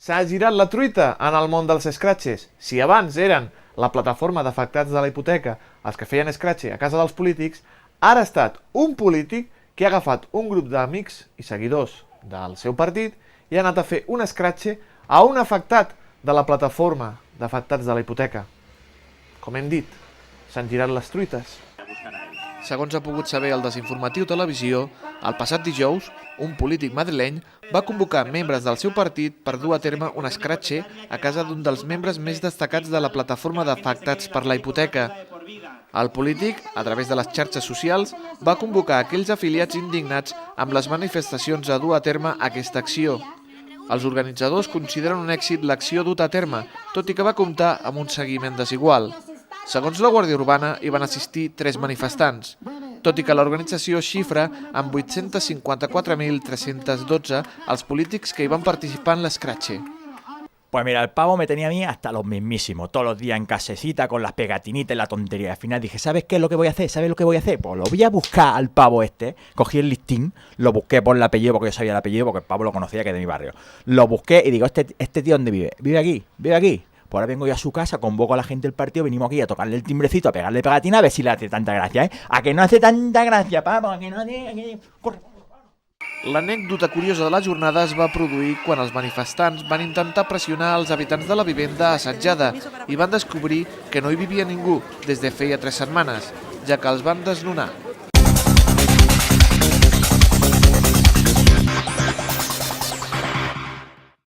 S'ha girat la truita en el món dels scratches. Si abans eren la plataforma d'afectats de la hipoteca els que feien scratch a casa dels polítics, ara ha estat un polític que ha agafat un grup d'amics i seguidors del seu partit i ha anat a fer un scratch a un afectat de la plataforma d'afectats de la hipoteca. Com hem dit, s'han girat les truites. Segons ha pogut saber el Desinformatiu Televisió, el passat dijous, un polític madrileny va convocar membres del seu partit per dur a terme un escratxe a casa d'un dels membres més destacats de la plataforma d'afectats per la hipoteca. El polític, a través de les xarxes socials, va convocar aquells afiliats indignats amb les manifestacions a dur a terme aquesta acció. Els organitzadors consideren un èxit l'acció duta a terme, tot i que va comptar amb un seguiment desigual. Segons la Guàrdia Urbana, hi van assistir 3 manifestants, tot i que l'organització xifra amb 854.312 els polítics que hi van participar en l'escratxe. Pues mira, el pavo me tenía a mí hasta los mismísimos, todos los días en casecita con las pegatinitas y la tontería. Al final dije, ¿sabes qué es lo que voy a hacer? ¿Sabes lo que voy a hacer? Pues lo voy a buscar al pavo este. Cogí el listín, lo busqué por el apellido, porque yo sabía el apellido, porque el pavo lo conocía, que es de mi barrio. Lo busqué y digo, ¿este tío dónde vive? ¿Vive aquí? ¿Vive aquí? Pues ahora vengo yo a su casa, convoco a la gente del partido, venimos aquí a tocarle el timbrecito, a pegarle pegatina, a ver si le hace tanta gracia, ¿eh? A que no hace tanta gracia, pavo, a que no hace... Corre. L'anècdota curiosa de la jornada es va produir quan els manifestants van intentar pressionar els habitants de la vivenda assetjada i van descobrir que no hi vivia ningú des de feia 3 setmanes, ja que els van desnonar.